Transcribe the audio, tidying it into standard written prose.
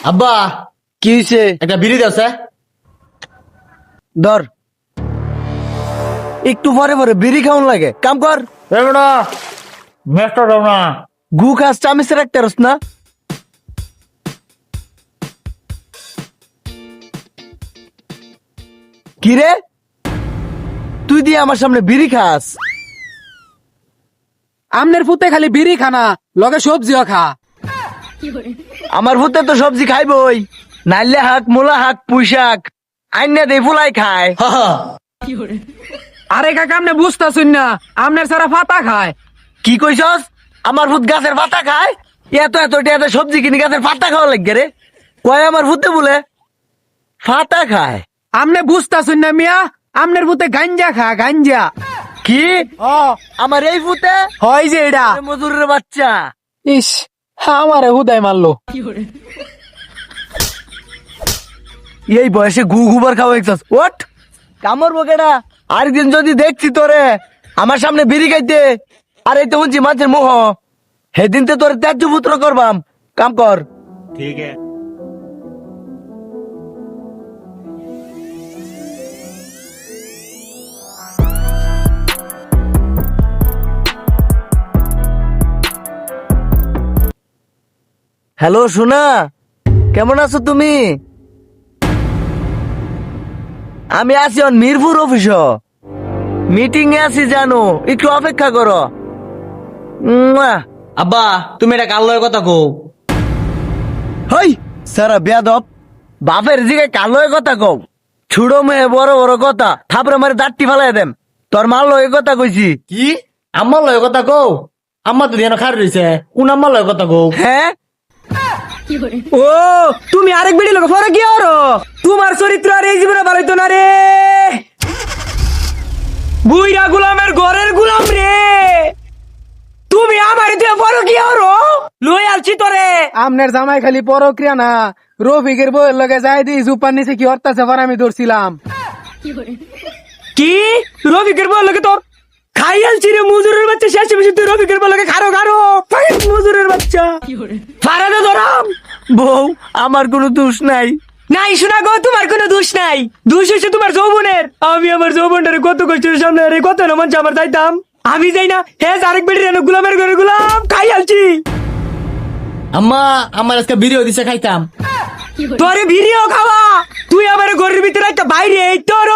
আব্বা কি হয়েছে? একটা বিড়ি আছে ধর, একটু পরে পরে বিড়ি খাওয়ান লাগে। কাম কর, গু খাস চামিচের একটা রস না। কি রে, তুই দিয়ে আমার সামনে বিড়ি খাস? আমনের ফুতে খালি বিড়ি খানা লগে সবজিও খা। আমার ভূতে তো সবজি খাইবই, নাইলে হাক, মূলা হাক, পুঁই শাক আইনা দেই ফুলাই খায়। আরে কাকা আমনে বুঝতাছুন না, আমনের সারা ফাতা খায়। কি কইছস? আমার ভূত গাছের পাতা খায়? এত এত এত সবজি কিনে গাছের পাতা খাওয়া লাগে রে? কয় আমার ভূতে বলে পাতা খায়? আমনে বুঝতাছুন না মিয়া, আমনের ফুতে গাঞ্জা খা, গাঞ্জা। কি আমার এই ভূতে? হয় যে এটা মজুরের বাচ্চা। ইস, আমারে হুদাই মারলো। এই বয়সে গু গুবার খাওয়া একসাস ওট কামর বকেটা। আরেকদিন যদি দেখছি তোরে আমার সামনে বিড়ি খাইতে আর এই তো শুনছি মাছের মোহ, সেদিন তো তোর ত্যায্য পুত্র করবাম। কাম কর। ঠিক আছে। হ্যালো সোনা, কেমন আছো তুমি? আমি আছি মিরপুর অফিস, মিটিং এ আছি জানো, একটু অপেক্ষা করো। আব্বা তুমি এটা কাল লয়ের কথা কও। হই সারা বেয়াদব, বাপের দিকে কালো কথা কও। ছুড়ো মেয়ে বড় বড় কথা থাপড়ে মারে দাঁতটি ফেলাই দেম। তোর মাল লয়ে কথা কইছি। কি আম্মার লয়ের কথা কও? আম্মা তো দিয়ে খার রয়েছে, কোন আম্মার লয়ের কথা কও? হ্যাঁ, ও তুমি আরেক বেড়ি লোক পরে কি আরো? তোমার চরিত্র আর এই জীবনে ভালো হইতো না রে। বুইরা গুলামের ঘরের গুলাম রে। তুমি আমার দিয়ে পরো কি আরো? লই আলছি তোরে। আমনের জামাই খালি পরক্রিয়া না, রফিকের বউয়ের লগে যাই দি জুপার নিচে কি হরতাছে পর আমি ধরছিলাম। কি রফিকের বউয়ের লগে তোর খাই আলছি রে মুজুরের বাচ্চা। শেষে বেশি তুই রফিকের বউয়ের লগে খারো খারো মুজুরের বাচ্চা। ফারাদে ধরাম। বউ আমার কোনো দোষ নাই। নাই শোনা গো, তোমার কোনো দোষ নাই। দোষ হচ্ছে তোমার যৌবনের। আমি আমার যৌবনটারে কত কষ্টের সামনে রে কত না মন আমার যাইতাম। আমি যাই না, হ্যাঁ আরেক বেটি রেন গুলামের ঘরে গুলাম খাই আলছি। আম্মা আমার আজকে বিড়িও দিছে, খাইতাম। তোরে ভিডিও খাওয়া, তুই আমার ঘরের ভিতরে একটা বাইরে এই তোর